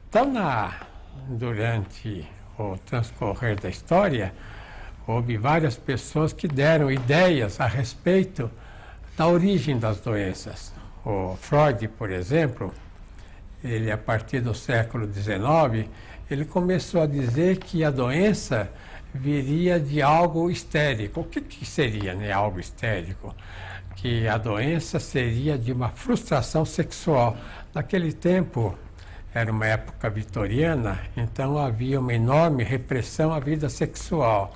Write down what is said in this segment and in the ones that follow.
Então, durante o transcorrer da história, houve várias pessoas que deram ideias a respeito da origem das doenças. O Freud, por exemplo, ele, a partir do século XIX, ele começou a dizer que a doença viria de algo histérico. O que seria, né, algo histérico? Que a doença seria de uma frustração sexual. Naquele tempo, era uma época vitoriana, então havia uma enorme repressão à vida sexual.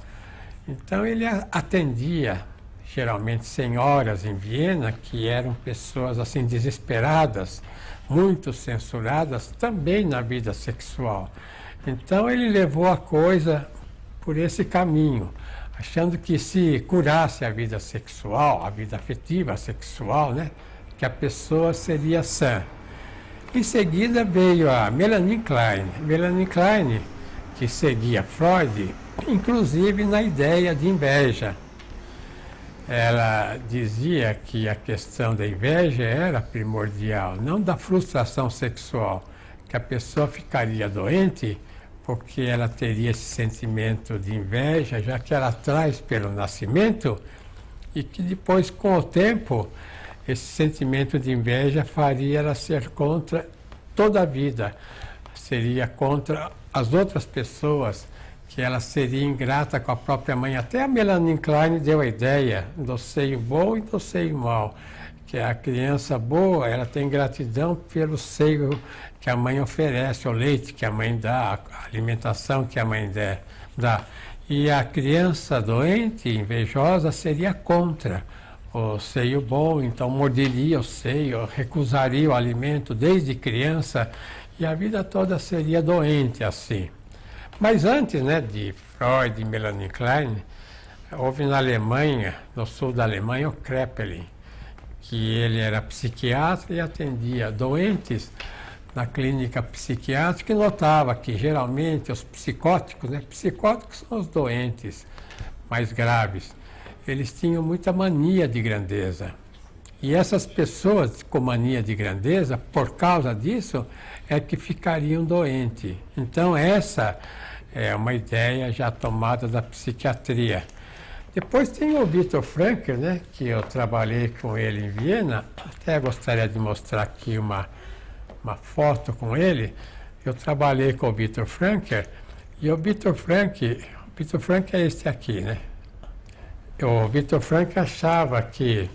Então ele atendia, geralmente, senhoras em Viena, que eram pessoas assim desesperadas, muito censuradas também na vida sexual. Então ele levou a coisa por esse caminho, achando que se curasse a vida sexual, a vida afetiva sexual, né, que a pessoa seria sã. Em seguida veio a Melanie Klein. Melanie Klein, que seguia Freud, inclusive na ideia de inveja. Ela dizia que a questão da inveja era primordial, não da frustração sexual, que a pessoa ficaria doente porque ela teria esse sentimento de inveja, já que ela traz pelo nascimento, e que depois, com o tempo, esse sentimento de inveja faria ela ser contra toda a vida, seria contra as outras pessoas, que ela seria ingrata com a própria mãe. Até a Melanie Klein deu a ideia do seio bom e do seio mau, que a criança boa, ela tem gratidão pelo seio que a mãe oferece, o leite que a mãe dá, a alimentação que a mãe dá. E a criança doente, invejosa, seria contra o seio bom, então morderia o seio, recusaria o alimento desde criança, e a vida toda seria doente assim. Mas antes, né, de Freud e Melanie Klein, houve na Alemanha, no sul da Alemanha, o Kraepelin, que ele era psiquiatra e atendia doentes na clínica psiquiátrica, e notava que geralmente os psicóticos, né, psicóticos são os doentes mais graves, eles tinham muita mania de grandeza. E essas pessoas com mania de grandeza, por causa disso, é que ficariam doentes. Então essa é uma ideia já tomada da psiquiatria. Depois tem o Viktor Frankl, né, que eu trabalhei com ele em Viena, até gostaria de mostrar aqui uma foto com ele. Eu trabalhei com o Viktor Frankl, e o Viktor Frankl é este aqui, né? O Viktor Frankl achava que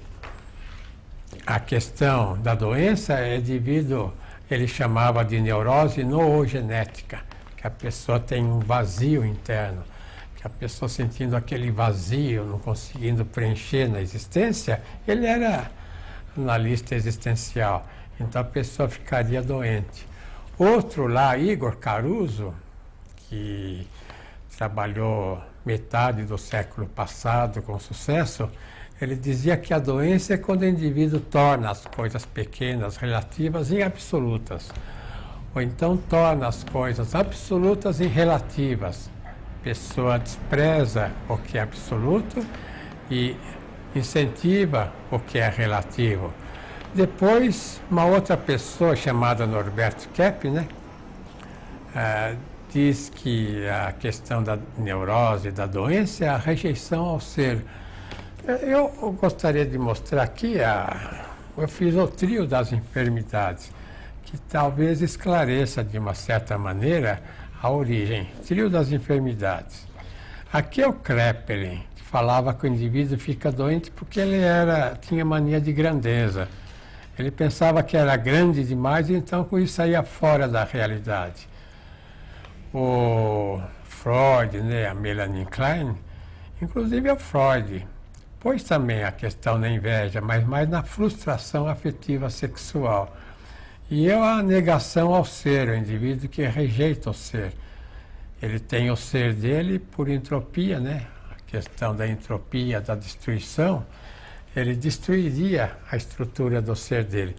a questão da doença é devido, ele chamava de neurose noogenética, que a pessoa tem um vazio interno, que a pessoa sentindo aquele vazio, não conseguindo preencher na existência. Ele era analista existencial, então a pessoa ficaria doente. Outro lá, Igor Caruso, que trabalhou metade do século passado com sucesso, ele dizia que a doença é quando o indivíduo torna as coisas pequenas, relativas, em absolutas. Ou então torna as coisas absolutas em relativas. A pessoa despreza o que é absoluto e incentiva o que é relativo. Depois, uma outra pessoa chamada Norbert Kepp, né, diz que a questão da neurose, da doença, é a rejeição ao ser. Eu gostaria de mostrar aqui, eu fiz o trio das enfermidades, que talvez esclareça de uma certa maneira a origem. Trio das enfermidades. Aqui é o Kraepelin, que falava que o indivíduo fica doente porque ele tinha mania de grandeza. Ele pensava que era grande demais, e então com isso saía fora da realidade. O Freud, né, a Melanie Klein, inclusive o Freud, pôs também a questão da inveja, mas mais na frustração afetiva sexual. E a negação ao ser, o indivíduo que rejeita o ser. Ele tem o ser dele por entropia, né? A questão da entropia, da destruição, ele destruiria a estrutura do ser dele.